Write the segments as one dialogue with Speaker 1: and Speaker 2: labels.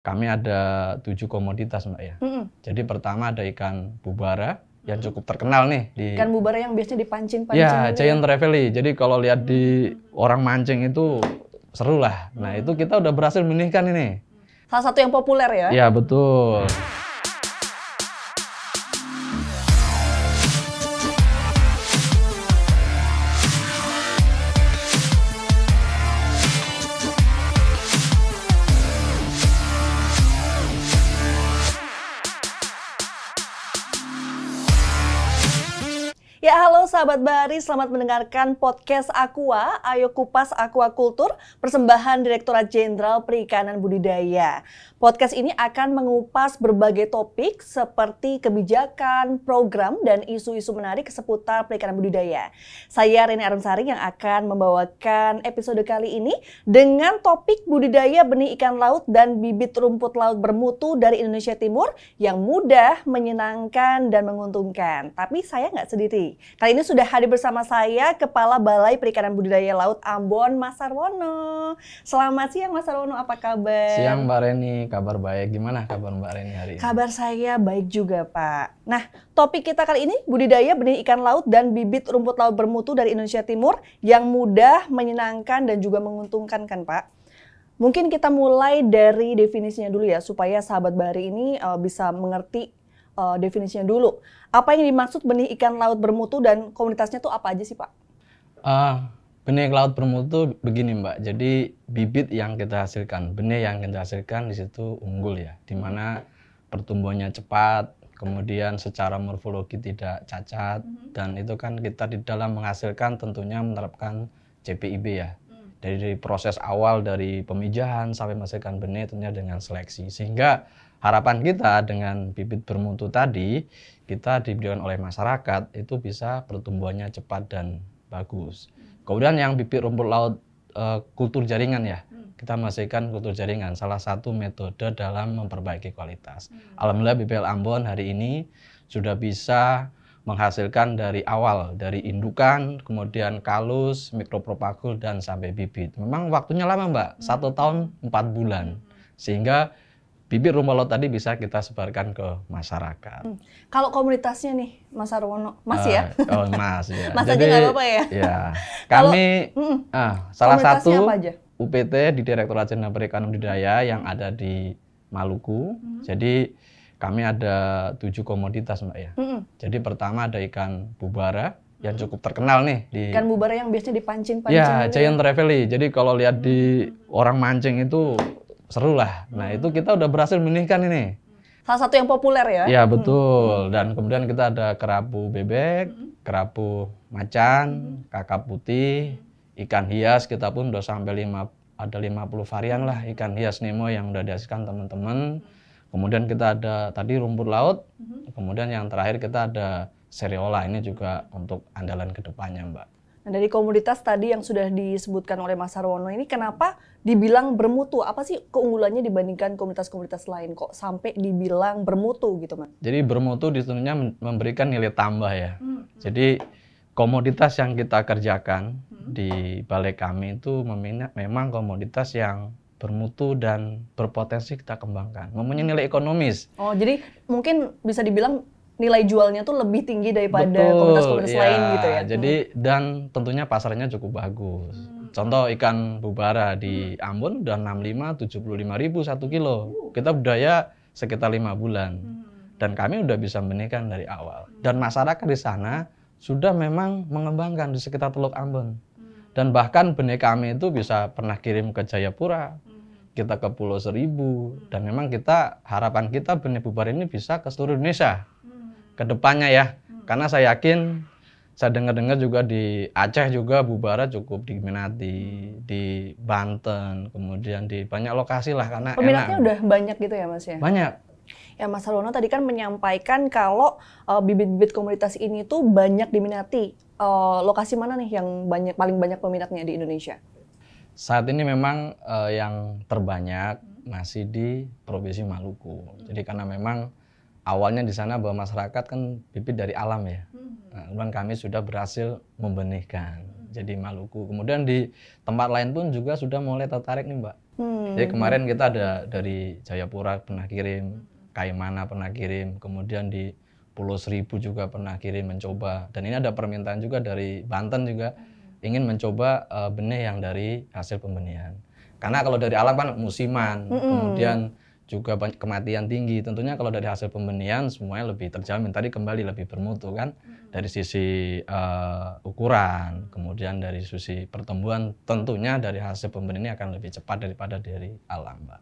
Speaker 1: Kami ada 7 komoditas, Mbak, ya. Jadi pertama ada ikan bubara yang cukup terkenal nih di
Speaker 2: Ikan bubara yang biasanya dipancing-pancing
Speaker 1: ya,
Speaker 2: gitu
Speaker 1: Giant Trevally. Jadi kalau lihat di orang mancing itu seru lah. Nah, itu kita udah berhasil menihkan ini.
Speaker 2: Salah satu yang populer ya?
Speaker 1: Ya, betul.
Speaker 2: Ya halo sahabat Bahari, selamat mendengarkan podcast Aqua, Ayo Kupas Aquaculture, persembahan Direktorat Jenderal Perikanan Budidaya. Podcast ini akan mengupas berbagai topik seperti kebijakan, program, dan isu-isu menarik seputar perikanan budidaya. Saya Reni Arumsari yang akan membawakan episode kali ini dengan topik budidaya benih ikan laut dan bibit rumput laut bermutu dari Indonesia Timur yang mudah, menyenangkan, dan menguntungkan. Tapi saya nggak sendiri. Kali ini sudah hadir bersama saya Kepala Balai Perikanan Budidaya Laut Ambon, Mas Sarwono. Selamat siang Mas Sarwono, apa kabar?
Speaker 1: Siang Mbak Reni, kabar baik. Gimana kabar Mbak Reni hari ini?
Speaker 2: Kabar saya baik juga Pak. Nah, topik kita kali ini budidaya benih ikan laut dan bibit rumput laut bermutu dari Indonesia Timur yang mudah, menyenangkan, dan juga menguntungkan kan Pak? Mungkin kita mulai dari definisinya dulu ya, supaya sahabat Bahari ini bisa mengerti definisinya dulu. Apa yang dimaksud benih ikan laut bermutu dan komunitasnya tuh apa aja sih Pak?
Speaker 1: Benih laut bermutu begini Mbak, jadi bibit yang kita hasilkan, benih yang kita hasilkan di situ unggul ya, dimana pertumbuhannya cepat, kemudian secara morfologi tidak cacat, dan itu kan kita di dalam menghasilkan tentunya menerapkan CPIB ya. Dari proses awal dari pemijahan sampai menghasilkan benih tentunya dengan seleksi, sehingga harapan kita dengan bibit bermutu tadi, kita diberikan oleh masyarakat itu bisa pertumbuhannya cepat dan bagus. Kemudian yang bibit rumput laut kultur jaringan ya, kita menghasilkan kultur jaringan, salah satu metode dalam memperbaiki kualitas. Alhamdulillah BPL Ambon hari ini sudah bisa menghasilkan dari awal, dari indukan, kemudian kalus, mikropropagul, dan sampai bibit. Memang waktunya lama Mbak, 1 tahun 4 bulan, sehingga bibit rumput laut tadi bisa kita sebarkan ke masyarakat.
Speaker 2: Kalau komunitasnya nih, Mas Sarwono, Mas ya?
Speaker 1: Oh Mas ya.
Speaker 2: Mas aja nggak apa-apa ya?
Speaker 1: Ya, kami salah satu
Speaker 2: apa aja?
Speaker 1: UPT di Direktorat Jenderal Perikanan Budidaya yang ada di Maluku. Jadi kami ada 7 komoditas Mbak ya. Jadi pertama ada ikan bubara yang cukup terkenal nih di
Speaker 2: Ikan bubara yang biasanya dipancing-pancing.
Speaker 1: ya, Giant Trevally. Jadi kalau lihat di orang mancing itu seru lah. Nah, itu kita udah berhasil menihkan ini.
Speaker 2: Salah satu yang populer ya?
Speaker 1: Ya, betul. Dan kemudian kita ada kerapu bebek, kerapu macan, kakap putih, ikan hias, kita pun udah sampai 50 varian lah ikan hias Nemo yang udah dihasilkan teman-teman. Kemudian kita ada tadi rumput laut, kemudian yang terakhir kita ada seriola, ini juga untuk andalan kedepannya Mbak.
Speaker 2: Nah, dari komoditas tadi yang sudah disebutkan oleh Mas Sarwono ini, kenapa dibilang bermutu? Apa sih keunggulannya dibandingkan komunitas-komunitas lain kok sampai dibilang bermutu gitu Mas?
Speaker 1: Jadi bermutu tentunya memberikan nilai tambah ya. Jadi komoditas yang kita kerjakan di balai kami itu memang komoditas yang bermutu dan berpotensi kita kembangkan, mempunyai nilai ekonomis.
Speaker 2: Oh, jadi mungkin bisa dibilang nilai jualnya tuh lebih tinggi daripada komunitas-komunitas lain gitu ya?
Speaker 1: Jadi dan tentunya pasarnya cukup bagus. Contoh ikan bubara di Ambon udah 65-75 ribu 1 kilo. Kita budaya sekitar 5 bulan. Dan kami udah bisa menihkan dari awal. Dan masyarakat di sana sudah memang mengembangkan di sekitar Teluk Ambon. Dan bahkan benih kami itu bisa pernah kirim ke Jayapura, kita ke Pulau Seribu. Dan memang harapan kita benih bubara ini bisa ke seluruh Indonesia ke depannya ya. Karena saya yakin, saya dengar-dengar juga di Aceh juga bubara cukup diminati, di Banten, kemudian di banyak lokasi lah karena
Speaker 2: peminatnya udah banyak gitu ya Mas ya?
Speaker 1: Banyak.
Speaker 2: Ya Mas Sarwono tadi kan menyampaikan kalau bibit-bibit komunitas ini tuh banyak diminati. Lokasi mana nih yang paling banyak peminatnya di Indonesia?
Speaker 1: Saat ini memang yang terbanyak masih di Provinsi Maluku. Jadi karena memang awalnya di sana bahwa masyarakat kan bibit dari alam ya. Nah, kemudian kami sudah berhasil membenihkan jadi Maluku. Kemudian di tempat lain pun juga sudah mulai tertarik nih Mbak. Jadi kemarin kita ada dari Jayapura pernah kirim, Kaimana pernah kirim, kemudian di Pulau Seribu juga pernah kirim mencoba. Dan ini ada permintaan juga dari Banten juga ingin mencoba benih yang dari hasil pembenihan. Karena kalau dari alam kan musiman, kemudian juga kematian tinggi. Tentunya kalau dari hasil pembenihan semuanya lebih terjamin. Tadi kembali lebih bermutu kan, dari sisi ukuran, kemudian dari sisi pertumbuhan. Tentunya dari hasil pembenihan ini akan lebih cepat daripada dari alam, Mbak.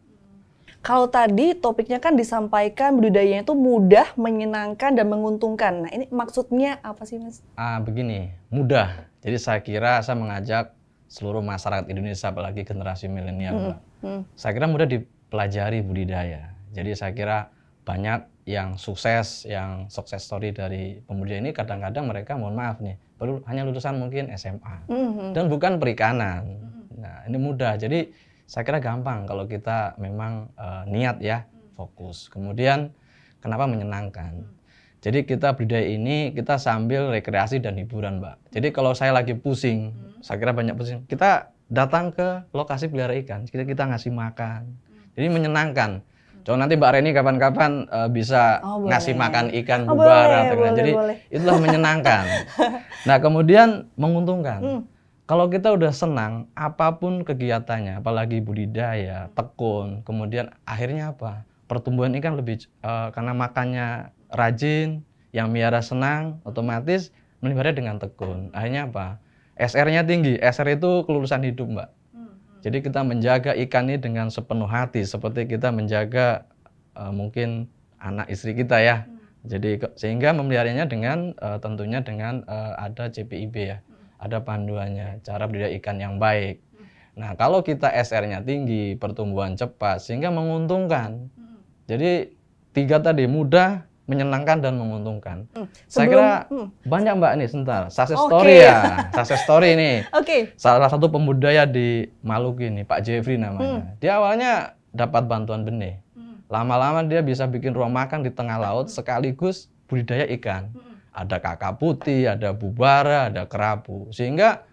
Speaker 2: Kalau tadi topiknya kan disampaikan budidayanya itu mudah, menyenangkan, dan menguntungkan. Nah, ini maksudnya apa sih, Mas?
Speaker 1: Begini, mudah. Jadi saya kira saya mengajak seluruh masyarakat Indonesia, apalagi generasi milenial, Mbak. Saya kira mudah dipelajari budidaya. Jadi saya kira banyak yang sukses story dari pembudidaya ini kadang-kadang mereka, mohon maaf nih, baru hanya lulusan mungkin SMA. Dan bukan perikanan. Nah, ini mudah. Jadi saya kira gampang kalau kita memang niat ya, fokus. Kemudian kenapa menyenangkan? Jadi kita budidaya ini kita sambil rekreasi dan hiburan, Mbak. Jadi kalau saya lagi pusing, saya kira banyak pusing, kita datang ke lokasi pelihara ikan, kita ngasih makan. Jadi menyenangkan. Coba nanti Mbak Reni kapan-kapan bisa ngasih makan ikan bubara. Jadi itulah menyenangkan. Nah, kemudian menguntungkan. Kalau kita udah senang, apapun kegiatannya, apalagi budidaya, tekun, kemudian akhirnya apa? Pertumbuhan ikan lebih, karena makannya rajin, yang miara senang, otomatis melihara dengan tekun. Akhirnya apa? SR-nya tinggi. SR itu kelulusan hidup, Mbak. Jadi kita menjaga ikan ini dengan sepenuh hati, seperti kita menjaga mungkin anak istri kita ya. Jadi sehingga memeliharanya dengan tentunya dengan ada CPIB ya. Ada panduannya, cara budidaya ikan yang baik. Nah, kalau kita SR-nya tinggi, pertumbuhan cepat, sehingga menguntungkan. Jadi, 3 tadi, mudah, menyenangkan, dan menguntungkan. Saya kira banyak, Mbak, nih, sebentar. Success story ya, success story nih. Salah satu pembudidaya di Maluku ini, Pak Jeffrey namanya. Dia awalnya dapat bantuan benih. Lama-lama dia bisa bikin rumah makan di tengah laut, sekaligus budidaya ikan. Ada kakap putih, ada bubara, ada kerapu. Sehingga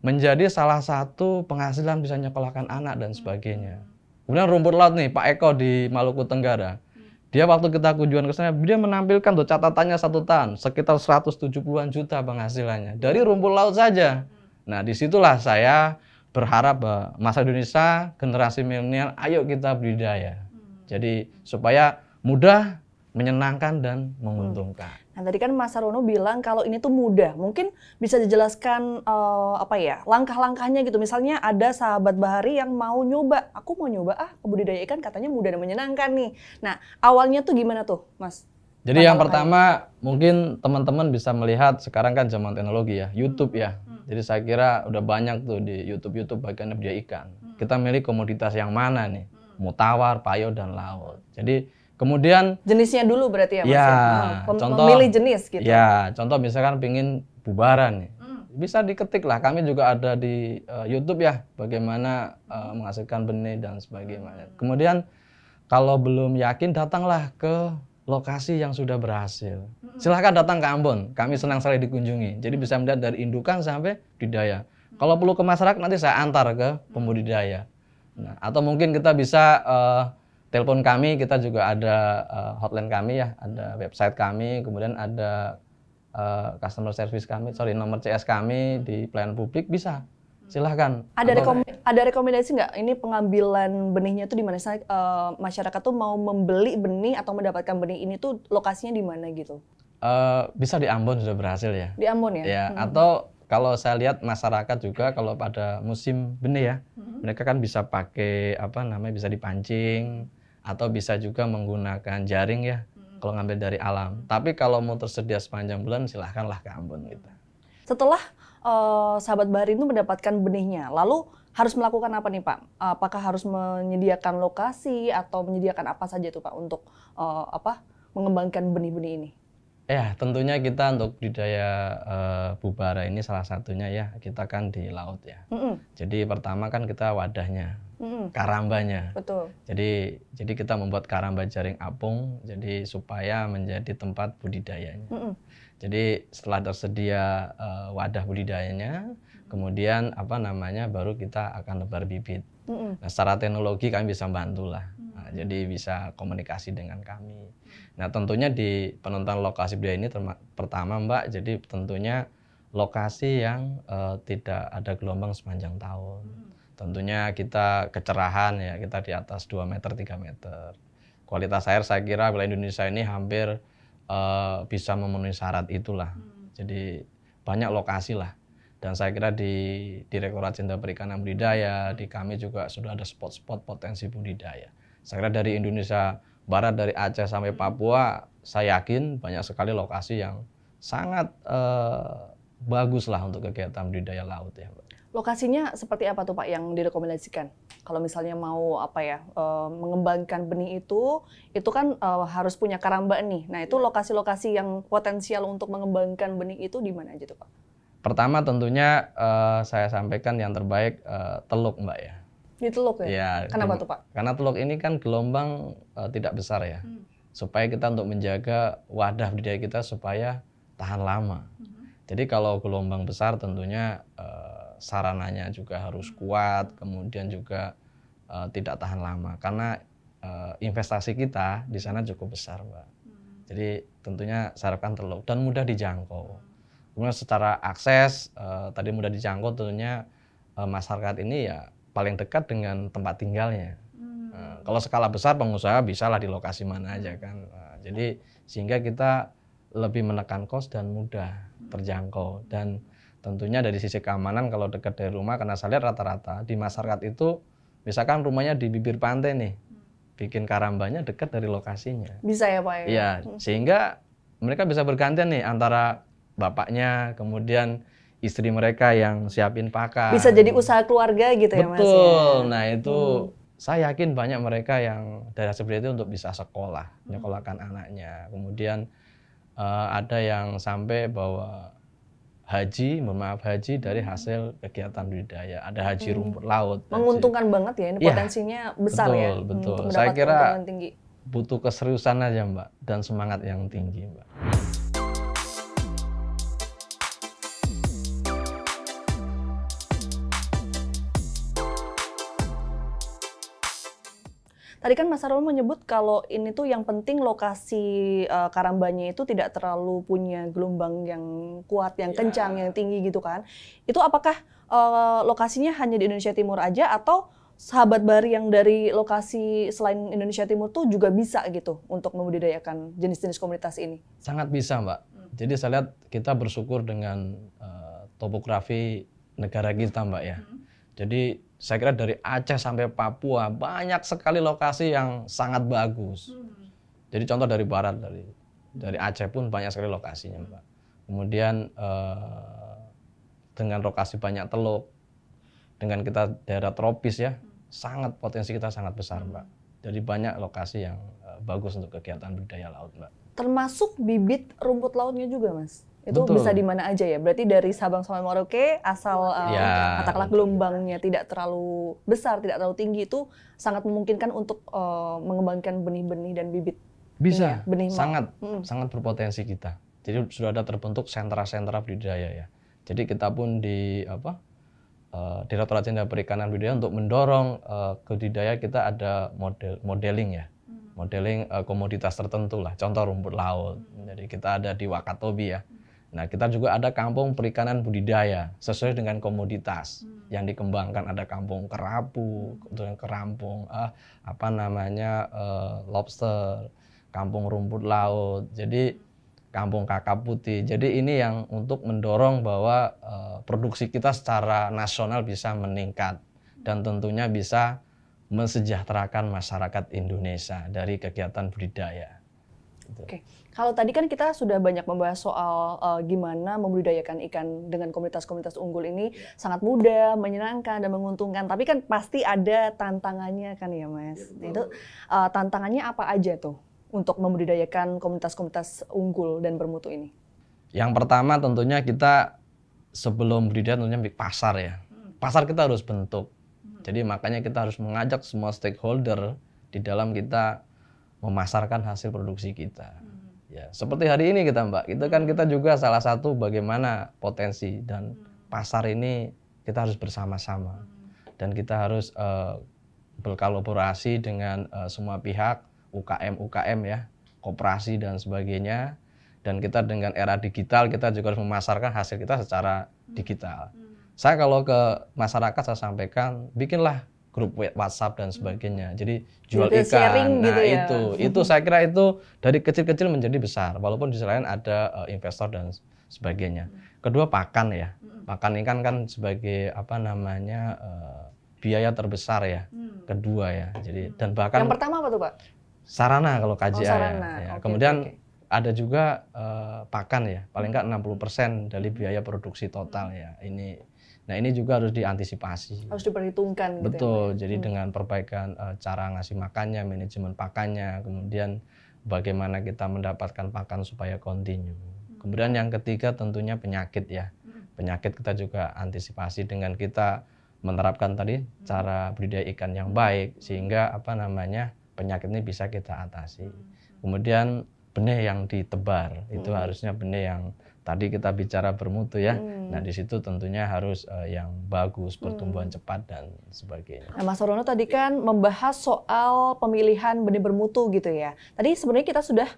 Speaker 1: menjadi salah satu penghasilan bisa nyekolahkan anak dan sebagainya. Kemudian rumput laut nih, Pak Eko di Maluku Tenggara. Dia waktu kita kunjungan ke sana, dia menampilkan tuh catatannya 1 tahun, sekitar 170-an juta penghasilannya. Dari rumput laut saja. Nah, disitulah saya berharap bahwa masa Indonesia, generasi milenial, ayo kita budidaya. Jadi supaya mudah, menyenangkan, dan menguntungkan.
Speaker 2: Nah, tadi kan Mas Sarono bilang kalau ini tuh mudah. Mungkin bisa dijelaskan langkah-langkahnya gitu. Misalnya ada sahabat bahari yang mau nyoba, aku mau nyoba budidaya ikan, katanya mudah dan menyenangkan nih. Nah, awalnya tuh gimana tuh, Mas?
Speaker 1: Jadi yang pertama mungkin teman-teman bisa melihat sekarang kan zaman teknologi ya, YouTube ya. Jadi saya kira udah banyak tuh di YouTube bagian budidaya ikan. Kita milih komoditas yang mana nih? Mau tawar, payo, dan laut. Jadi kemudian
Speaker 2: jenisnya dulu berarti ya, Mas?
Speaker 1: Ya, contoh
Speaker 2: memilih jenis gitu.
Speaker 1: Ya, contoh misalkan pingin bubara nih. Bisa diketik lah. Kami juga ada di YouTube ya, bagaimana menghasilkan benih dan sebagainya. Kemudian kalau belum yakin, datanglah ke lokasi yang sudah berhasil. Silahkan datang ke Ambon. Kami senang sekali dikunjungi. Jadi bisa melihat dari indukan sampai budidaya. Kalau perlu ke masyarakat nanti saya antar ke pembudidaya. Nah, atau mungkin kita bisa telepon kami, kita juga ada hotline kami ya, ada website kami, kemudian ada customer service kami, nomor CS kami di pelayanan publik, bisa. Silahkan.
Speaker 2: Ada rekomendasi nggak ini pengambilan benihnya tuh di mana? Masyarakat tuh mau membeli benih atau mendapatkan benih ini tuh lokasinya di mana gitu?
Speaker 1: Bisa di Ambon sudah berhasil ya.
Speaker 2: Di Ambon ya?
Speaker 1: Ya, atau kalau saya lihat masyarakat juga kalau pada musim benih ya, mereka kan bisa pakai bisa dipancing atau bisa juga menggunakan jaring ya kalau ngambil dari alam. Tapi kalau mau tersedia sepanjang bulan silahkanlah ke Ambon gitu.
Speaker 2: Setelah sahabat bahari itu mendapatkan benihnya, lalu harus melakukan apa nih, Pak? Apakah harus menyediakan lokasi atau menyediakan apa saja tuh, Pak, untuk mengembangkan benih-benih ini?
Speaker 1: Ya, tentunya kita untuk budidaya bubara ini salah satunya ya, kita kan di laut ya. Jadi pertama kan kita wadahnya, karambanya.
Speaker 2: Betul.
Speaker 1: Jadi kita membuat karamba jaring apung, jadi supaya menjadi tempat budidayanya. Jadi setelah tersedia wadah budidayanya, Kemudian baru kita akan nebar bibit. Nah, secara teknologi kami bisa bantu lah. Nah, jadi bisa komunikasi dengan kami. Nah, tentunya di penentuan lokasi budidaya ini pertama Mbak, jadi tentunya lokasi yang tidak ada gelombang sepanjang tahun. Tentunya kita kecerahan ya, kita di atas 2 meter, 3 meter. Kualitas air saya kira wilayah Indonesia ini hampir bisa memenuhi syarat itulah. Jadi banyak lokasi lah. Dan saya kira di Direktorat Jenderal Perikanan Budidaya, di kami juga sudah ada spot-spot potensi budidaya. Saya kira dari Indonesia Barat, dari Aceh sampai Papua, saya yakin banyak sekali lokasi yang sangat bagus lah untuk kegiatan budidaya laut ya, Mbak.
Speaker 2: Lokasinya seperti apa tuh Pak yang direkomendasikan? Kalau misalnya mau mengembangkan benih itu kan harus punya karamba nih. Nah itu lokasi-lokasi yang potensial untuk mengembangkan benih itu di mana aja tuh Pak?
Speaker 1: Pertama tentunya saya sampaikan yang terbaik Teluk Mbak ya.
Speaker 2: Di Teluk ya?
Speaker 1: Ya,
Speaker 2: kenapa tuh Pak?
Speaker 1: Karena Teluk ini kan gelombang tidak besar ya. Supaya kita untuk menjaga wadah budidaya kita supaya tahan lama. Jadi kalau gelombang besar tentunya sarananya juga harus kuat, kemudian juga tidak tahan lama. Karena investasi kita di sana cukup besar Mbak. Jadi tentunya saya harapkan Teluk dan mudah dijangkau. Kemudian secara akses tadi mudah dijangkau tentunya masyarakat ini ya paling dekat dengan tempat tinggalnya. Kalau skala besar pengusaha bisalah di lokasi mana aja kan. Jadi sehingga kita lebih menekan kos dan mudah terjangkau. Dan tentunya dari sisi keamanan kalau dekat dari rumah, karena saya lihat rata-rata di masyarakat itu misalkan rumahnya di bibir pantai nih, bikin karambanya dekat dari lokasinya.
Speaker 2: Bisa ya Pak ya?
Speaker 1: Iya, sehingga mereka bisa bergantian nih antara bapaknya, kemudian istri mereka yang siapin pakan.
Speaker 2: Bisa jadi usaha keluarga gitu ya Mas?
Speaker 1: Betul. Nah itu saya yakin banyak mereka yang dari seperti itu untuk bisa sekolah, nyekolahkan anaknya. Kemudian ada yang sampai bawa haji dari hasil kegiatan budidaya. Ada haji rumput laut.
Speaker 2: Menguntungkan banget ya, ini potensinya besar
Speaker 1: betul,
Speaker 2: ya.
Speaker 1: Betul.
Speaker 2: Untuk
Speaker 1: Saya kira
Speaker 2: tinggi.
Speaker 1: butuh keseriusan aja Mbak dan semangat yang tinggi Mbak.
Speaker 2: Tadi kan Mas Arul menyebut kalau ini tuh yang penting lokasi karambanya itu tidak terlalu punya gelombang yang kuat, yang kencang, yang tinggi gitu kan. Itu apakah lokasinya hanya di Indonesia Timur aja atau sahabat Bari yang dari lokasi selain Indonesia Timur tuh juga bisa gitu untuk membudidayakan jenis-jenis komunitas ini? Sangat
Speaker 1: bisa Mbak. Jadi saya lihat kita bersyukur dengan topografi negara kita Mbak ya. Jadi saya kira dari Aceh sampai Papua banyak sekali lokasi yang sangat bagus. Jadi contoh dari barat, dari Aceh pun banyak sekali lokasinya Mbak. Kemudian dengan lokasi banyak teluk, dengan kita daerah tropis ya, potensi kita sangat besar Mbak. Jadi banyak lokasi yang bagus untuk kegiatan budidaya laut Mbak.
Speaker 2: Termasuk bibit rumput lautnya juga Mas? Itu
Speaker 1: Betul.
Speaker 2: Bisa di mana aja ya? Berarti dari Sabang sampai Merauke asal katakanlah gelombangnya tidak terlalu besar, tidak terlalu tinggi itu sangat memungkinkan untuk mengembangkan benih-benih dan bibit.
Speaker 1: Bisa, benih sangat berpotensi kita. Jadi sudah ada terbentuk sentra-sentra budidaya ya. Jadi kita pun di Direktorat Jenderal Perikanan Budidaya untuk mendorong budidaya kita ada modeling ya. Modeling komoditas tertentu lah, contoh rumput laut. Jadi kita ada di Wakatobi ya. Nah kita juga ada kampung perikanan budidaya sesuai dengan komoditas yang dikembangkan. Ada kampung kerapu, kerampung lobster, kampung rumput laut. Jadi kampung kakap putih. Jadi ini yang untuk mendorong bahwa produksi kita secara nasional bisa meningkat dan tentunya bisa mensejahterakan masyarakat Indonesia dari kegiatan budidaya.
Speaker 2: Oke. Kalau tadi kan kita sudah banyak membahas soal gimana membudidayakan ikan dengan komunitas-komunitas unggul ini sangat mudah, menyenangkan dan menguntungkan. Tapi kan pasti ada tantangannya kan ya Mas. Nah, itu tantangannya apa aja tuh untuk membudidayakan komunitas-komunitas unggul dan bermutu ini?
Speaker 1: Yang pertama tentunya kita sebelum budidaya tentunya pasar ya. Pasar kita harus bentuk. Jadi makanya kita harus mengajak semua stakeholder di dalam kita memasarkan hasil produksi kita. Ya, seperti hari ini kita Mbak, kita juga salah satu bagaimana potensi dan pasar ini kita harus bersama-sama dan kita harus berkolaborasi dengan semua pihak, UKM ya, koperasi dan sebagainya. Dan kita dengan era digital kita juga harus memasarkan hasil kita secara digital. Saya kalau ke masyarakat saya sampaikan, bikinlah grup WhatsApp dan sebagainya. Jadi jual ikan. Nah,
Speaker 2: ya.
Speaker 1: itu saya kira itu dari kecil-kecil menjadi besar. Walaupun di sisi lain ada investor dan sebagainya. Kedua, pakan ya. Pakan ikan kan sebagai biaya terbesar ya. Kedua ya. Jadi dan bahkan
Speaker 2: yang pertama apa tuh, Pak?
Speaker 1: Sarana kalau KJA
Speaker 2: sarana.
Speaker 1: Ya. Kemudian ada juga pakan ya. Paling enggak 60% dari biaya produksi total ya. Ini juga harus diantisipasi.
Speaker 2: Harus diperhitungkan.
Speaker 1: Betul. Gitu ya, jadi dengan perbaikan cara ngasih makannya, manajemen pakannya, kemudian bagaimana kita mendapatkan pakan supaya kontinu. Kemudian yang ketiga tentunya penyakit ya. Penyakit kita juga antisipasi dengan kita menerapkan tadi cara budidaya ikan yang baik sehingga penyakit ini bisa kita atasi. Kemudian benih yang ditebar itu harusnya benih yang tadi kita bicara bermutu ya. Nah di situ tentunya harus yang bagus, pertumbuhan cepat dan sebagainya.
Speaker 2: Nah, Mas Rono tadi kan membahas soal pemilihan benih bermutu gitu ya. Tadi sebenarnya kita sudah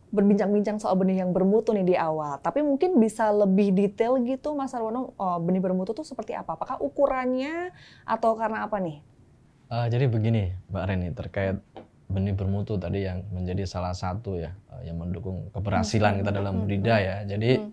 Speaker 2: berbincang-bincang soal benih yang bermutu nih di awal. Tapi mungkin bisa lebih detail gitu Mas Rono, benih bermutu itu seperti apa? Apakah ukurannya atau karena apa nih?
Speaker 1: Jadi begini Mbak Reni, terkait benih bermutu tadi yang menjadi salah satu ya yang mendukung keberhasilan kita dalam budidaya. Jadi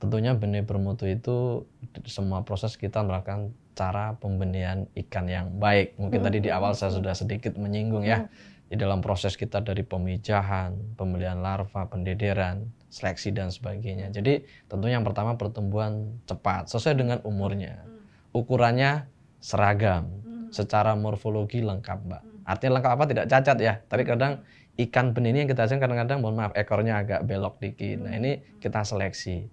Speaker 1: tentunya benih bermutu itu semua proses kita melakukan cara pembenihan ikan yang baik. Mungkin tadi di awal saya sudah sedikit menyinggung ya. Di dalam proses kita dari pemijahan, pembelian larva, pendederan, seleksi dan sebagainya. Jadi tentunya yang pertama pertumbuhan cepat sesuai dengan umurnya. Ukurannya seragam, secara morfologi lengkap, Mbak. Artinya lengkap apa? Tidak cacat ya. Tapi kadang ikan benih ini yang kita hasilkan kadang-kadang mohon maaf ekornya agak belok dikit. Nah ini kita seleksi.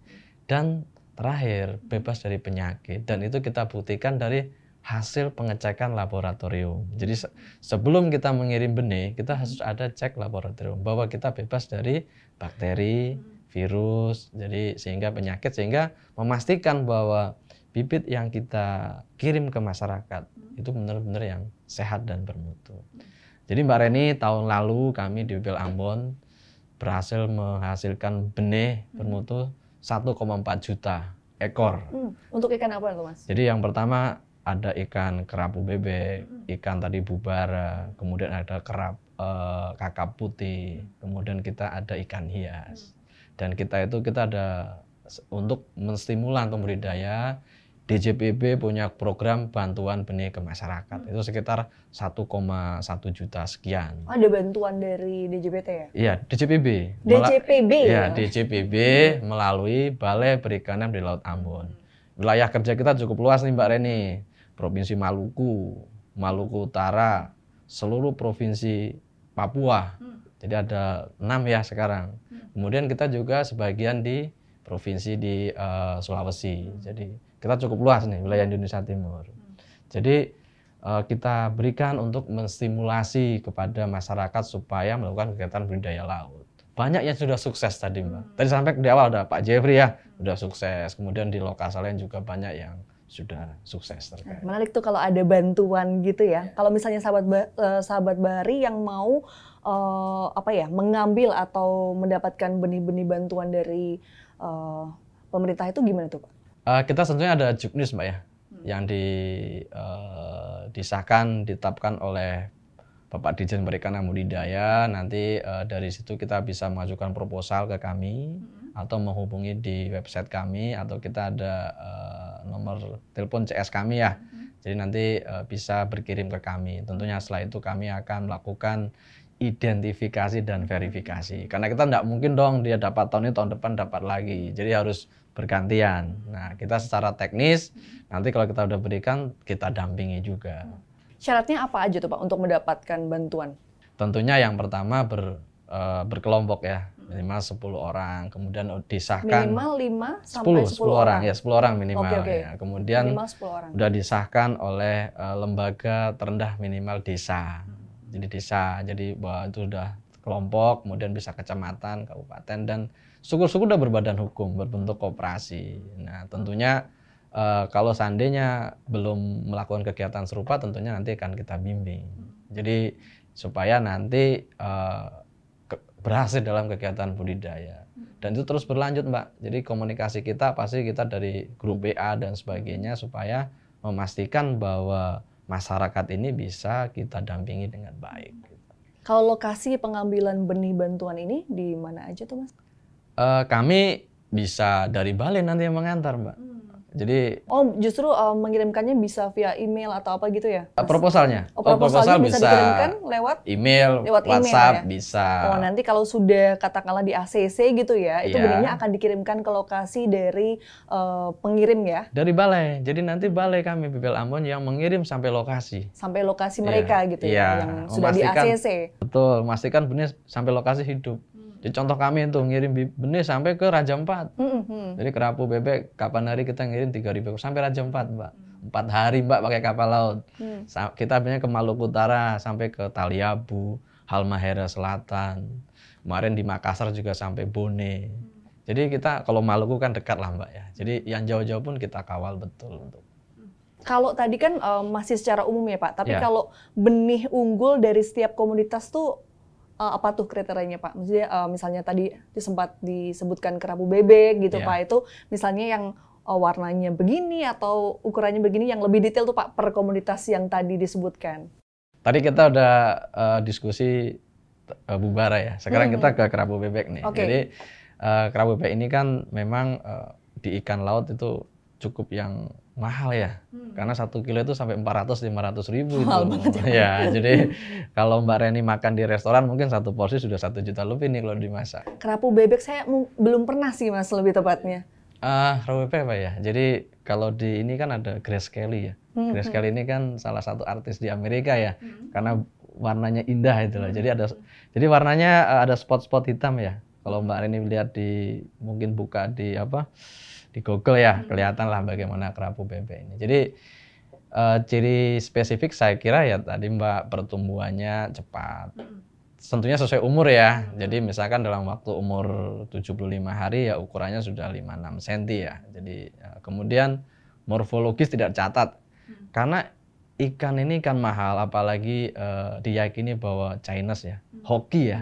Speaker 1: Dan terakhir bebas dari penyakit. Dan itu kita buktikan dari hasil pengecekan laboratorium. Jadi sebelum kita mengirim benih, kita harus ada cek laboratorium bahwa kita bebas dari bakteri, virus, jadi sehingga penyakit, sehingga memastikan bahwa bibit yang kita kirim ke masyarakat itu benar-benar yang sehat dan bermutu. Jadi Mbak Reni, tahun lalu kami di BPL Ambon berhasil menghasilkan benih bermutu 1,4 juta ekor.
Speaker 2: Untuk ikan apa itu Mas?
Speaker 1: Jadi yang pertama ada ikan kerapu bebek, ikan tadi bubara, kemudian ada kakap putih, kemudian kita ada ikan hias. Dan kita ada untuk menstimulan pembudidaya, DJPB punya program bantuan benih ke masyarakat. Itu sekitar 1,1 juta sekian.
Speaker 2: Ada bantuan dari DJPT ya?
Speaker 1: Iya, DJPB.
Speaker 2: DJPB
Speaker 1: ya? DJPB melalui Balai Perikanan di Laut Ambon. Wilayah kerja kita cukup luas nih Mbak Reni. Provinsi Maluku, Maluku Utara, seluruh provinsi Papua. Jadi ada 6 ya sekarang. Kemudian kita juga sebagian di provinsi di Sulawesi. Jadi kita cukup luas nih wilayah Indonesia Timur. Jadi kita berikan untuk menstimulasi kepada masyarakat supaya melakukan kegiatan budidaya laut. Banyak yang sudah sukses tadi Mbak. Tadi sampai di awal ada Pak Jeffrey ya, sudah sukses. Kemudian di lokasi lain juga banyak yang sudah sukses terkait.
Speaker 2: Menarik tuh kalau ada bantuan gitu ya. Kalau misalnya sahabat Bahari yang mau mengambil atau mendapatkan benih-benih bantuan dari pemerintah itu gimana tuh Pak?
Speaker 1: Kita tentunya ada juknis Mbak ya, yang disahkan, ditetapkan oleh Bapak Dirjen Perikanan Budidaya. Nanti dari situ kita bisa mengajukan proposal ke kami atau menghubungi di website kami, atau kita ada nomor telepon CS kami ya. Jadi nanti bisa berkirim ke kami. Tentunya setelah itu kami akan melakukan identifikasi dan verifikasi. Karena kita tidak mungkin dong dia dapat tahun ini, tahun depan dapat lagi. Jadi harus bergantian. Nah kita secara teknis nanti kalau kita udah berikan, kita dampingi juga.
Speaker 2: Syaratnya apa aja tuh Pak untuk mendapatkan bantuan?
Speaker 1: Tentunya yang pertama berkelompok ya. Minimal 10 orang, kemudian disahkan
Speaker 2: minimal 5 sampai 10 orang.
Speaker 1: Ya, 10 orang minimal.
Speaker 2: Oke.
Speaker 1: Ya. Kemudian
Speaker 2: minimal 10 orang.
Speaker 1: Udah disahkan oleh lembaga terendah minimal desa. Jadi desa, jadi bahwa itu udah kelompok, kemudian bisa kecamatan, kabupaten, dan syukur-syukur udah berbadan hukum, berbentuk koperasi. Nah tentunya Kalau seandainya belum melakukan kegiatan serupa, tentunya nanti akan kita bimbing. Jadi supaya nanti berhasil dalam kegiatan budidaya. Dan itu terus berlanjut, Mbak. Jadi komunikasi kita pasti kita dari grup WA dan sebagainya supaya memastikan bahwa masyarakat ini bisa kita dampingi dengan baik.
Speaker 2: Kalau lokasi pengambilan benih bantuan ini di mana aja tuh, Mas?
Speaker 1: Kami bisa dari balai nanti yang mengantar, Mbak. Jadi
Speaker 2: justru mengirimkannya bisa via email atau apa gitu ya?
Speaker 1: proposalnya.
Speaker 2: Proposalnya bisa dikirimkan lewat
Speaker 1: lewat WhatsApp,
Speaker 2: ya?
Speaker 1: bisa.
Speaker 2: Nanti kalau sudah katakanlah di ACC gitu ya, itu
Speaker 1: Iya.
Speaker 2: benihnya akan dikirimkan ke lokasi dari pengirim ya?
Speaker 1: Dari balai. Jadi nanti balai kami BPL Ambon yang mengirim sampai lokasi.
Speaker 2: Sampai lokasi mereka gitu
Speaker 1: Iya.
Speaker 2: ya, yang sudah di ACC.
Speaker 1: Betul, memastikan benih sampai lokasi hidup. Jadi contoh kami itu ngirim benih sampai ke Raja Empat. Jadi kerapu bebek kapan hari kita ngirim 3.000 sampai Raja Empat, Mbak. 4 hari, Mbak, pakai kapal laut. Kita biasanya ke Maluku Utara sampai ke Taliabu, Halmahera Selatan. Kemarin di Makassar juga sampai Bone. Jadi kita kalau Maluku kan dekat lah, Mbak ya. Jadi yang jauh-jauh pun kita kawal betul untuk.
Speaker 2: Kalau tadi kan masih secara umum ya, Pak. Tapi
Speaker 1: Ya.
Speaker 2: kalau benih unggul dari setiap komunitas tuh apa tuh kriterianya, Pak? Maksudnya misalnya tadi sempat disebutkan kerapu bebek gitu,
Speaker 1: Ya.
Speaker 2: Pak. Itu misalnya yang warnanya begini atau ukurannya begini, yang lebih detail tuh, Pak, per komunitas yang tadi disebutkan.
Speaker 1: Tadi kita udah diskusi Bubara ya. Sekarang kita ke kerapu bebek nih.
Speaker 2: Oke.
Speaker 1: Jadi kerapu bebek ini kan memang di ikan laut itu cukup yang mahal ya. Karena 1 kilo itu sampai 400-500 ribu itu.
Speaker 2: Mahal banget
Speaker 1: Ya, jadi kalau Mbak Reni makan di restoran mungkin satu porsi sudah 1 juta lebih nih kalau dimasak.
Speaker 2: Kerapu bebek saya belum pernah sih, Mas, lebih tepatnya.
Speaker 1: Kerapu bebek apa ya? Jadi kalau di ini kan ada Grace Kelly ya. Grace Kelly ini kan salah satu artis di Amerika ya. Karena warnanya indah itu loh. Jadi warnanya ada spot-spot hitam ya. Kalau Mbak Reni lihat mungkin buka di Google ya, kelihatan lah bagaimana kerapu bebek ini. Jadi ciri spesifik saya kira ya tadi, Mbak, pertumbuhannya cepat. Tentunya sesuai umur ya. Jadi misalkan dalam waktu umur 75 hari ya ukurannya sudah 5-6 cm ya. Jadi kemudian morfologis tidak catat. Karena ikan ini kan mahal, apalagi diyakini bahwa Chinese ya, hoki ya.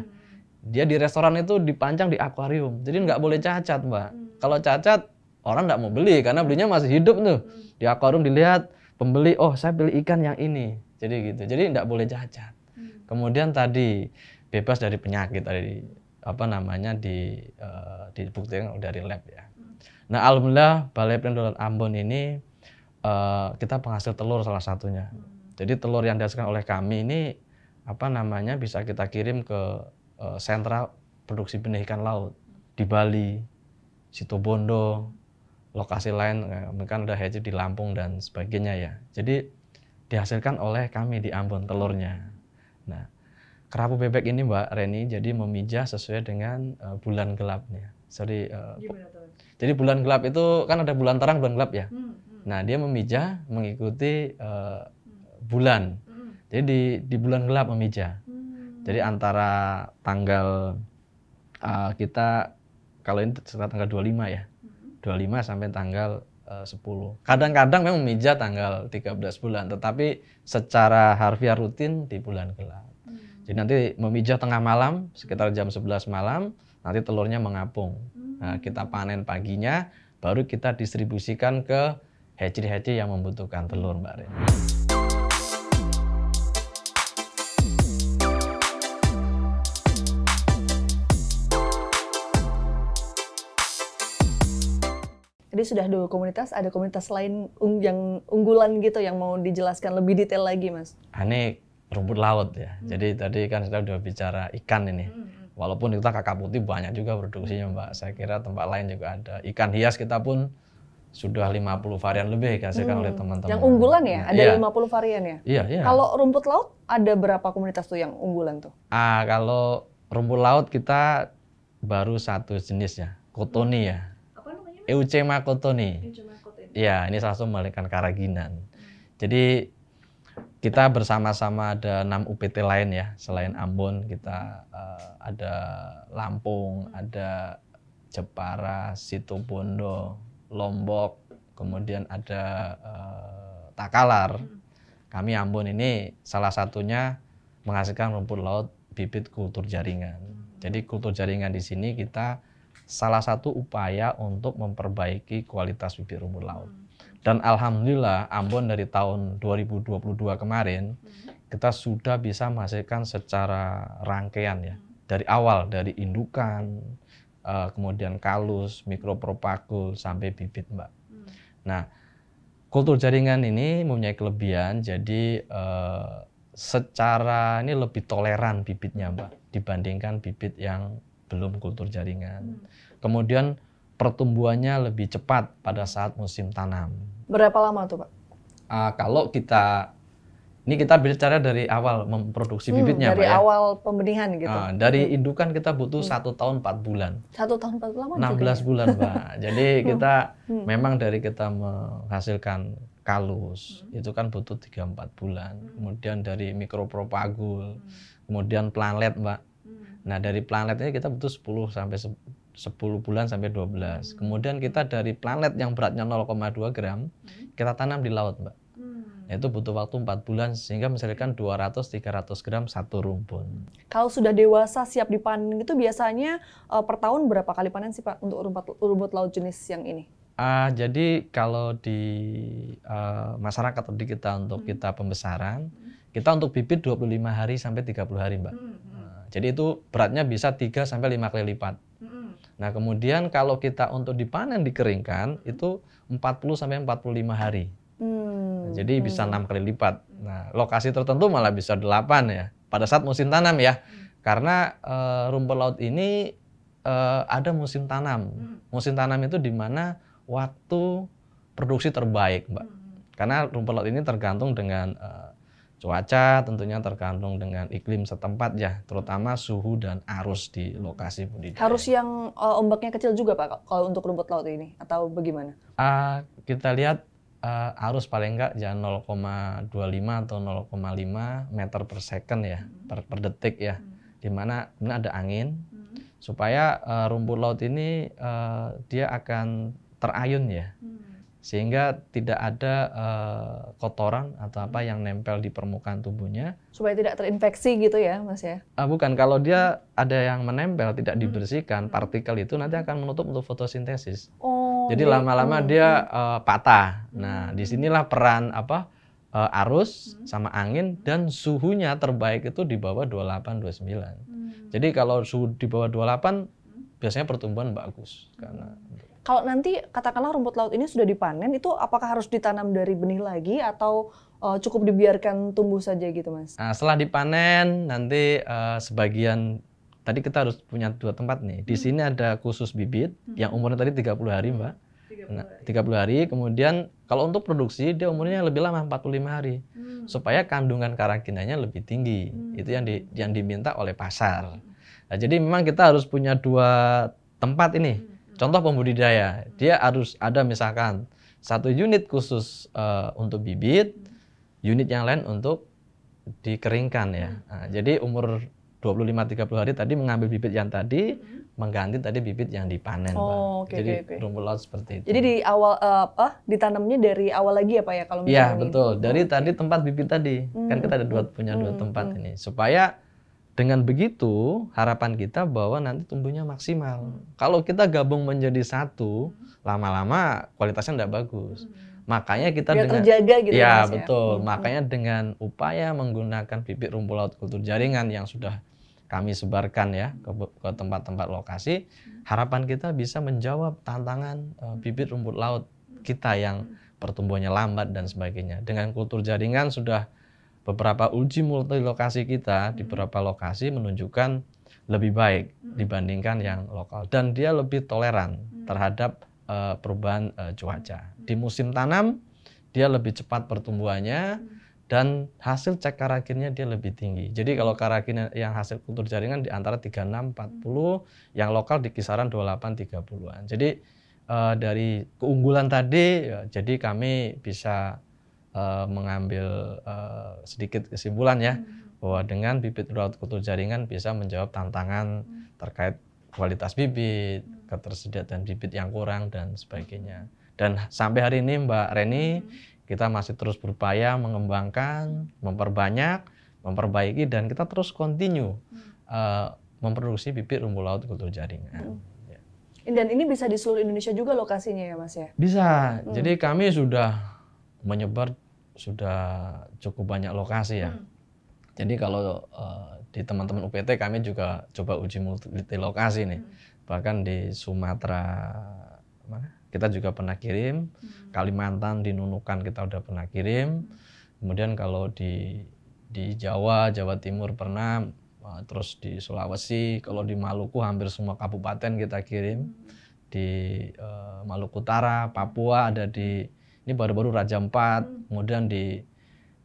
Speaker 1: Dia di restoran itu dipancang di akuarium. Jadi nggak boleh cacat, Mbak. Kalau cacat orang nggak mau beli karena belinya masih hidup tuh. Di akuarium dilihat pembeli, oh saya beli ikan yang ini. Jadi gitu. Jadi nggak boleh cacat. Kemudian tadi bebas dari penyakit tadi dibuktikan dari lab ya. Nah, alhamdulillah Balai Pelindungan Ambon ini kita penghasil telur salah satunya. Jadi telur yang dihasilkan oleh kami ini bisa kita kirim ke sentra produksi benih ikan laut di Bali, Situbondo, lokasi lain kan ada hatchery di Lampung dan sebagainya ya. Jadi dihasilkan oleh kami di Ambon telurnya. Nah, kerapu bebek ini, Mbak Reni, jadi memijah sesuai dengan bulan gelapnya. Jadi bulan gelap itu kan ada bulan terang, bulan gelap ya. Nah, dia memijah mengikuti bulan. Jadi di bulan gelap memijah. Jadi antara tanggal kita kalau ini sekitar tanggal 25 ya. 25 sampai tanggal 10. Kadang-kadang memang memijah tanggal 13 bulan, tetapi secara harfiah rutin di bulan gelap. Jadi nanti memijah tengah malam, sekitar jam 11 malam, nanti telurnya mengapung. Nah, kita panen paginya, baru kita distribusikan ke hatchery-hatchery yang membutuhkan telur, Mbak Reni.
Speaker 2: Jadi sudah 2 komunitas, ada komunitas lain yang unggulan gitu yang mau dijelaskan lebih detail lagi, Mas?
Speaker 1: Ini rumput laut ya. Jadi tadi kan kita udah bicara ikan ini. Walaupun kita kakap putih banyak juga produksinya, Mbak. Saya kira tempat lain juga ada. Ikan hias kita pun sudah 50 varian lebih dihasilkan oleh teman-teman.
Speaker 2: Yang unggulan ya?
Speaker 1: Nah,
Speaker 2: Ada
Speaker 1: iya.
Speaker 2: 50 varian ya?
Speaker 1: Iya, iya.
Speaker 2: Kalau rumput laut ada berapa komunitas tuh yang unggulan tuh?
Speaker 1: Kalau rumput laut kita baru satu jenis ya, Cotoni ya.
Speaker 2: Apa namanya?
Speaker 1: Eucema cotoni. Ya, ini salah satu ikan karaginan. Jadi kita bersama-sama ada 6 UPT lain ya, selain Ambon kita ada Lampung, ada Jepara, Situbondo, Lombok, kemudian ada takalar. Kami Ambon ini salah satunya menghasilkan rumput laut bibit kultur jaringan. Jadi kultur jaringan di sini kita salah satu upaya untuk memperbaiki kualitas bibit rumput laut. Dan alhamdulillah Ambon dari tahun 2022 kemarin kita sudah bisa menghasilkan secara rangkaian ya. Dari awal, dari indukan, kemudian kalus, mikropropagul sampai bibit, Mbak. Nah, kultur jaringan ini mempunyai kelebihan, jadi secara ini lebih toleran bibitnya, Mbak, dibandingkan bibit yang belum kultur jaringan. Kemudian pertumbuhannya lebih cepat pada saat musim tanam.
Speaker 2: Berapa lama tuh, Pak?
Speaker 1: Kalau ini kita bicara dari awal memproduksi bibitnya,
Speaker 2: dari
Speaker 1: Pak, ya.
Speaker 2: awal pembenihan gitu.
Speaker 1: Dari indukan kita butuh 1 tahun 4 bulan.
Speaker 2: 1 tahun 4 bulan
Speaker 1: 16 bulan, Pak. Jadi kita memang dari kita menghasilkan kalus itu kan butuh 3-4 bulan. Kemudian dari mikropropagul, kemudian planlet, Mbak. Nah, dari planlet ini kita butuh 10 bulan sampai 12. Kemudian kita dari planlet yang beratnya 0,2 gram, kita tanam di laut, Mbak. Itu butuh waktu 4 bulan sehingga menghasilkan 200-300 gram satu rumpun.
Speaker 2: Kalau sudah dewasa siap dipanen itu biasanya per tahun berapa kali panen sih, Pak, untuk rumput laut jenis yang ini?
Speaker 1: Jadi kalau di masyarakat tadi kita untuk kita pembesaran, kita untuk bibit 25 hari sampai 30 hari, Mbak. Jadi itu beratnya bisa 3 sampai 5 kali lipat. Nah, kemudian kalau kita untuk dipanen dikeringkan itu 40 sampai 45 hari. Jadi bisa 6 kali lipat. Nah, lokasi tertentu malah bisa 8 ya. Pada saat musim tanam ya. Karena rumput laut ini ada musim tanam. Musim tanam itu di mana waktu produksi terbaik, Mbak. Karena rumput laut ini tergantung dengan cuaca, tentunya tergantung dengan iklim setempat ya, terutama suhu dan arus di lokasi budidaya.
Speaker 2: Harus yang ombaknya kecil juga, Pak, kalau untuk rumput laut ini atau bagaimana?
Speaker 1: Kita lihat arus paling enggak ya 0,25 atau 0,5 meter per second ya, per detik ya, dimana ini ada angin supaya rumput laut ini dia akan terayun ya, sehingga tidak ada kotoran atau apa yang nempel di permukaan tubuhnya.
Speaker 2: Supaya tidak terinfeksi gitu ya, Mas ya?
Speaker 1: Bukan, kalau dia ada yang menempel tidak dibersihkan, partikel itu nanti akan menutup untuk fotosintesis. Jadi lama-lama dia patah. Nah, disinilah peran arus sama angin dan suhunya terbaik itu di bawah 28-29. Jadi kalau suhu di bawah 28 biasanya pertumbuhan bagus.
Speaker 2: Kalau nanti katakanlah rumput laut ini sudah dipanen, itu apakah harus ditanam dari benih lagi atau cukup dibiarkan tumbuh saja gitu, Mas?
Speaker 1: Nah, setelah dipanen nanti sebagian tadi kita harus punya 2 tempat nih. Di sini ada khusus bibit yang umurnya tadi 30 hari, Mbak. 30 hari. Kemudian kalau untuk produksi dia umurnya lebih lama, 45 hari. Supaya kandungan karakinanya lebih tinggi. Itu yang diminta oleh pasar. Nah, jadi memang kita harus punya 2 tempat ini. Contoh pembudidaya, dia harus ada misalkan 1 unit khusus untuk bibit, unit yang lain untuk dikeringkan ya. Nah, jadi umur 25-30 hari tadi mengambil bibit yang tadi, mengganti tadi bibit yang dipanen, Pak. Jadi rumput laut seperti itu.
Speaker 2: Jadi di awal ditanamnya dari awal lagi ya, Pak ya, kalau misalnya.
Speaker 1: Iya, betul. Dari tadi tempat bibit tadi. Kan kita ada punya 2 tempat ini. Supaya dengan begitu harapan kita bahwa nanti tumbuhnya maksimal. Kalau kita gabung menjadi 1, lama-lama kualitasnya tidak bagus. Makanya kita
Speaker 2: terjaga gitu
Speaker 1: ya, betul. Makanya dengan upaya menggunakan bibit rumput laut kultur jaringan yang sudah kami sebarkan ya ke tempat-tempat lokasi, harapan kita bisa menjawab tantangan bibit rumput laut kita yang pertumbuhannya lambat dan sebagainya. Dengan kultur jaringan sudah beberapa uji multi lokasi kita di beberapa lokasi menunjukkan lebih baik dibandingkan yang lokal, dan dia lebih toleran terhadap perubahan cuaca. Di musim tanam dia lebih cepat pertumbuhannya dan hasil cek karakinnya dia lebih tinggi. Jadi kalau karakin yang hasil kultur jaringan di antara 36-40, yang lokal di kisaran 28-30-an. Jadi dari keunggulan tadi jadi kami bisa mengambil sedikit kesimpulan ya, bahwa dengan bibit laut kultur jaringan bisa menjawab tantangan terkait kualitas bibit, ketersediaan bibit yang kurang dan sebagainya. Dan sampai hari ini Mbak Reni, kita masih terus berupaya mengembangkan, memperbanyak, memperbaiki, dan kita terus continue memproduksi bibit rumput laut kultur jaringan.
Speaker 2: Dan ini bisa di seluruh Indonesia juga lokasinya ya Mas ya?
Speaker 1: Bisa. Jadi kami sudah menyebar sudah cukup banyak lokasi ya. Jadi kalau di teman-teman UPT kami juga coba uji multi lokasi nih. Bahkan di Sumatera kita juga pernah kirim, Kalimantan di Nunukan kita udah pernah kirim. Kemudian kalau di Jawa Timur pernah, terus di Sulawesi, kalau di Maluku hampir semua kabupaten kita kirim. Di Maluku Utara, Papua ada ini baru-baru Raja Ampat, kemudian di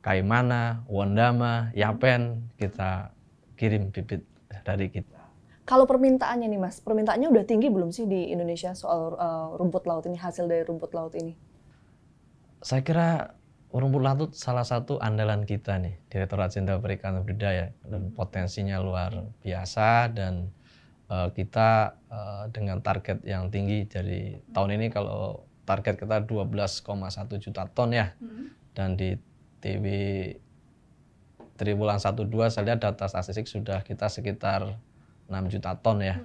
Speaker 1: Kaimana, Wondama, Yapen kita kirim bibit dari kita.
Speaker 2: Kalau permintaannya nih Mas, permintaannya udah tinggi belum sih di Indonesia soal rumput laut ini, hasil dari rumput laut ini?
Speaker 1: Saya kira rumput laut salah satu andalan kita nih, Direktorat Jenderal Perikanan Budidaya, dan potensinya luar biasa, dan kita dengan target yang tinggi dari tahun ini. Kalau target kita 12,1 juta ton ya, dan di TW triwulan 1-2 saya lihat data statistik sudah kita sekitar 6 juta ton ya.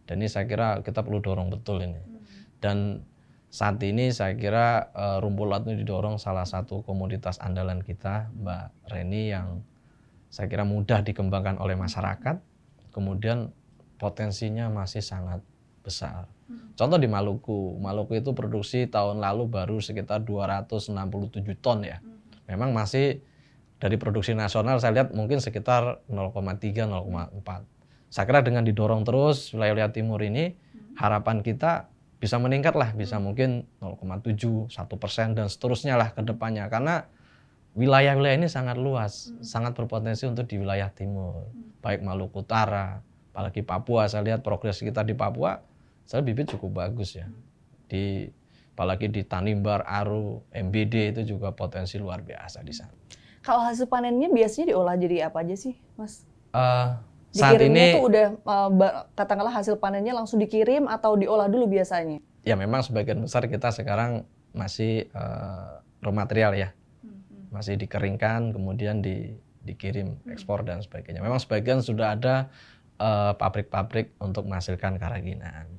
Speaker 1: Dan ini saya kira kita perlu dorong betul ini. Dan saat ini saya kira rumput laut ini didorong salah satu komoditas andalan kita, Mbak Reni, yang saya kira mudah dikembangkan oleh masyarakat, kemudian potensinya masih sangat besar. Contoh di Maluku itu produksi tahun lalu baru sekitar 267 ton ya. Memang masih dari produksi nasional saya lihat mungkin sekitar 0,3, 0,4. Saya kira dengan didorong terus wilayah-wilayah timur ini, harapan kita bisa meningkat lah, bisa mungkin 0,7, 1% dan seterusnya lah ke depannya. Karena wilayah-wilayah ini sangat luas, sangat berpotensi untuk di wilayah timur. Baik Maluku Utara, apalagi Papua, saya lihat progres kita di Papua, saya bibit cukup bagus ya. Apalagi di Tanimbar, Aru, MBD itu juga potensi luar biasa di sana.
Speaker 2: Kalau hasil panennya biasanya diolah jadi apa aja sih Mas?
Speaker 1: Saat ini
Speaker 2: tuh udah katakanlah hasil panennya langsung dikirim atau diolah dulu biasanya?
Speaker 1: Ya memang sebagian besar kita sekarang masih raw material ya, masih dikeringkan kemudian dikirim ekspor dan sebagainya. Memang sebagian sudah ada pabrik-pabrik untuk menghasilkan karaginan.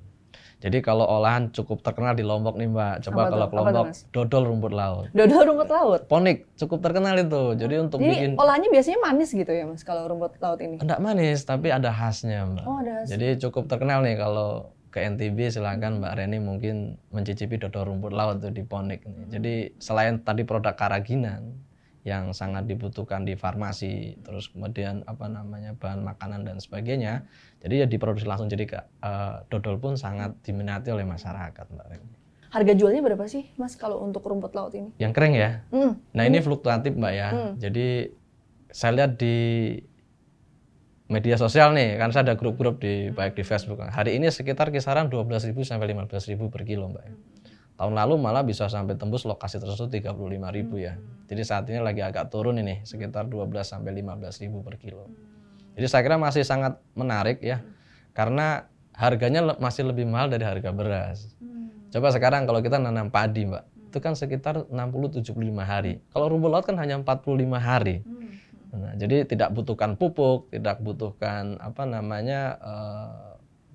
Speaker 1: Jadi kalau olahan cukup terkenal di Lombok nih Mbak, coba kalau Lombok dodol rumput laut.
Speaker 2: Dodol rumput laut?
Speaker 1: Ponik, cukup terkenal itu. Jadi untuk bikin...
Speaker 2: olahannya biasanya manis gitu ya Mas kalau rumput laut ini?
Speaker 1: Enggak manis, tapi ada khasnya Mbak.
Speaker 2: Oh, ada khas.
Speaker 1: Jadi cukup terkenal nih kalau ke NTB silakan Mbak Reni mungkin mencicipi dodol rumput laut tuh di Ponik nih. Jadi selain tadi produk karaginan yang sangat dibutuhkan di farmasi, terus kemudian bahan makanan dan sebagainya, jadi ya diproduksi langsung, jadi dodol pun sangat diminati oleh masyarakat Mbak Reni.
Speaker 2: Harga jualnya berapa sih Mas kalau untuk rumput laut ini?
Speaker 1: Yang kering ya? Nah ini fluktuatif Mbak ya, jadi saya lihat di media sosial nih, kan saya ada grup-grup baik di Facebook, hari ini sekitar kisaran 12.000 sampai 15.000 per kilo Mbak ya. Tahun lalu malah bisa sampai tembus lokasi tersebut 35.000 ya. Jadi saat ini lagi agak turun ini, sekitar 12 sampai 15.000 per kilo. Jadi saya kira masih sangat menarik ya, karena harganya masih lebih mahal dari harga beras. Coba sekarang kalau kita nanam padi Mbak, itu kan sekitar 60-75 hari. Kalau rumput laut kan hanya 45 hari. Nah, jadi tidak butuhkan pupuk, tidak butuhkan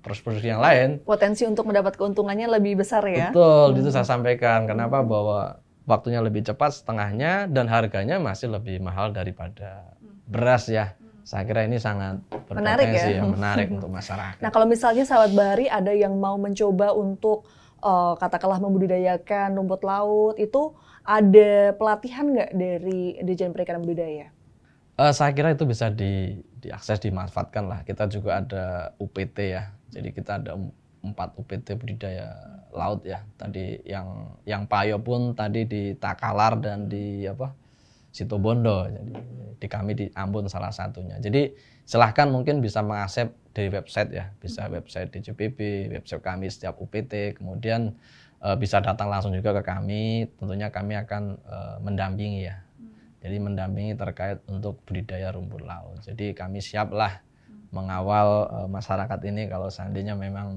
Speaker 1: produksi yang lain.
Speaker 2: Potensi untuk mendapat keuntungannya lebih besar ya?
Speaker 1: Betul, itu saya sampaikan. Kenapa? Bahwa waktunya lebih cepat setengahnya dan harganya masih lebih mahal daripada beras ya. Saya kira ini sangat berpotensi yang menarik untuk masyarakat.
Speaker 2: Nah kalau misalnya sahabat Bahari ada yang mau mencoba untuk katakanlah membudidayakan rumput laut, itu ada pelatihan nggak dari Dirjen Perikanan Budidaya?
Speaker 1: Saya kira itu bisa diakses, dimanfaatkan lah. Kita juga ada UPT ya. Jadi kita ada 4 UPT budidaya laut ya. Tadi yang Payo pun tadi di Takalar dan di Situbondo. Jadi di kami di Ambon salah satunya. Jadi silahkan mungkin bisa mengakses dari website ya. Bisa website DJPB, website kami setiap UPT. Kemudian bisa datang langsung juga ke kami. Tentunya kami akan mendampingi ya. Jadi mendampingi terkait untuk budidaya rumput laut. Jadi kami siaplah mengawal masyarakat ini kalau seandainya memang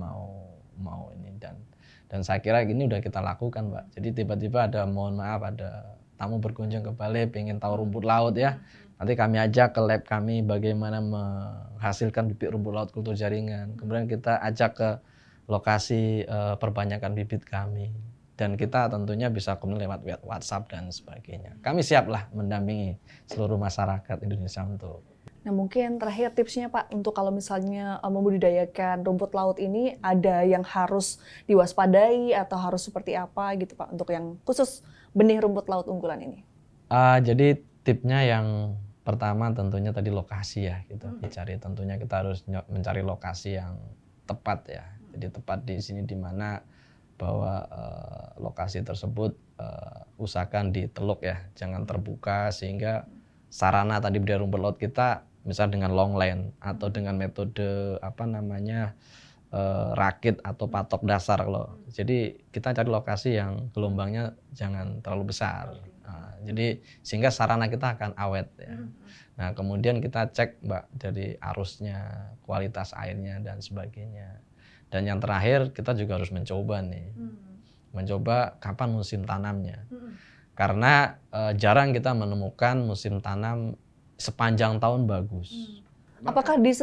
Speaker 1: mau ini, dan Dan saya kira ini udah kita lakukan, Mbak. Jadi tiba-tiba ada, mohon maaf, ada tamu berkunjung ke Bali pengen tahu rumput laut ya. Nanti kami ajak ke lab kami bagaimana menghasilkan bibit rumput laut kultur jaringan. Kemudian kita ajak ke lokasi perbanyakan bibit kami. Dan kita tentunya bisa kemudian lewat WhatsApp dan sebagainya. Kami siaplah mendampingi seluruh masyarakat Indonesia untuk.
Speaker 2: Nah mungkin terakhir tipsnya Pak, untuk kalau misalnya membudidayakan rumput laut ini ada yang harus diwaspadai atau harus seperti apa gitu Pak untuk yang khusus benih rumput laut unggulan ini?
Speaker 1: Jadi tipnya yang pertama tentunya tadi lokasi ya, kita dicari, tentunya kita harus mencari lokasi yang tepat ya. Jadi tepat di sini di mana bahwa lokasi tersebut usahakan di teluk ya, jangan terbuka sehingga sarana tadi budidaya rumput laut kita misal dengan longline atau dengan metode rakit atau patok dasar kalau. Jadi kita cari lokasi yang gelombangnya jangan terlalu besar. Jadi sehingga sarana kita akan awet ya. Nah, kemudian kita cek Mbak dari arusnya, kualitas airnya dan sebagainya. Dan yang terakhir kita juga harus mencoba nih. Mencoba kapan musim tanamnya. Karena jarang kita menemukan musim tanam sepanjang tahun bagus.
Speaker 2: Apakah di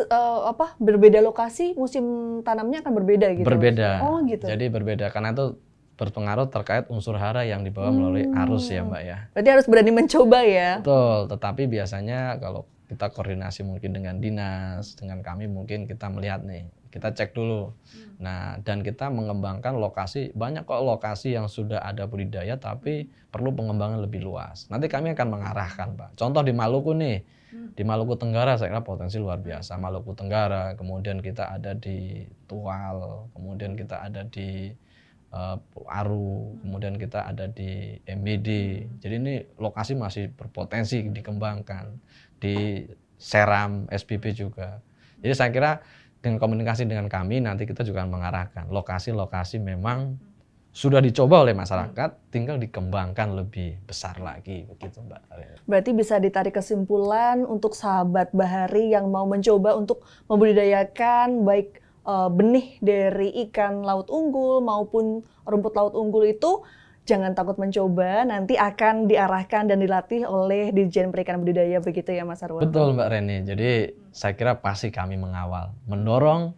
Speaker 2: berbeda lokasi musim tanamnya akan berbeda gitu?
Speaker 1: Berbeda.
Speaker 2: Oh gitu.
Speaker 1: Jadi berbeda karena itu berpengaruh terkait unsur hara yang dibawa melalui arus ya Mbak ya.
Speaker 2: Berarti harus berani mencoba ya.
Speaker 1: Betul, tetapi biasanya kalau kita koordinasi mungkin dengan dinas, dengan kami mungkin kita melihat nih, kita cek dulu. Nah, dan kita mengembangkan lokasi, banyak kok lokasi yang sudah ada budidaya tapi perlu pengembangan lebih luas. Nanti kami akan mengarahkan Pak. Contoh di Maluku nih, di Maluku Tenggara saya kira potensi luar biasa. Maluku Tenggara, kemudian kita ada di Tual, kemudian kita ada di Aru, kemudian kita ada di MBD. Jadi ini lokasi masih berpotensi dikembangkan. Di Seram, SPP juga. Jadi saya kira dengan komunikasi dengan kami nanti kita juga akan mengarahkan lokasi-lokasi memang sudah dicoba oleh masyarakat, tinggal dikembangkan lebih besar lagi begitu Mbak.
Speaker 2: Berarti bisa ditarik kesimpulan untuk sahabat bahari yang mau mencoba untuk membudidayakan baik benih dari ikan laut unggul maupun rumput laut unggul itu jangan takut mencoba, nanti akan diarahkan dan dilatih oleh Dirjen Perikanan Budidaya begitu ya Mas Arwan?
Speaker 1: Betul Mbak Reni, jadi saya kira pasti kami mengawal, mendorong,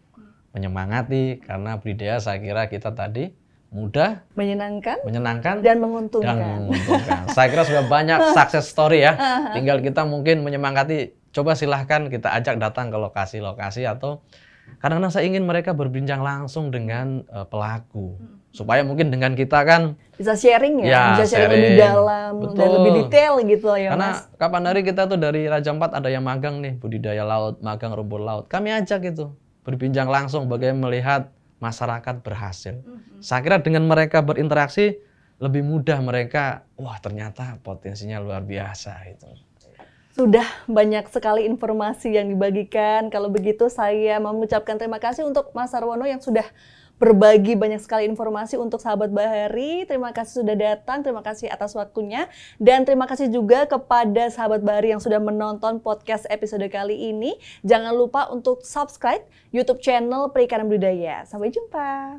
Speaker 1: menyemangati karena budidaya saya kira kita tadi mudah, menyenangkan
Speaker 2: dan menguntungkan.
Speaker 1: Saya kira sudah banyak success story ya, tinggal kita mungkin menyemangati, coba silahkan kita ajak datang ke lokasi-lokasi atau kadang-kadang saya ingin mereka berbincang langsung dengan pelaku. Supaya mungkin dengan kita kan
Speaker 2: bisa sharing ya bisa sharing lebih dalam. Betul. Dan lebih detail gitu ya
Speaker 1: karena
Speaker 2: Mas.
Speaker 1: Kapan hari kita tuh dari Raja Ampat ada yang magang nih, budidaya laut, magang rumput laut. Kami ajak itu, berbincang langsung bagaimana melihat masyarakat berhasil. Saya kira dengan mereka berinteraksi, lebih mudah mereka, wah ternyata potensinya luar biasa itu.
Speaker 2: Sudah banyak sekali informasi yang dibagikan. Kalau begitu saya mau mengucapkan terima kasih untuk Mas Arwono yang sudah berbagi banyak sekali informasi untuk sahabat bahari. Terima kasih sudah datang, terima kasih atas waktunya. Dan terima kasih juga kepada sahabat bahari yang sudah menonton podcast episode kali ini. Jangan lupa untuk subscribe YouTube channel Perikanan Budidaya. Sampai jumpa.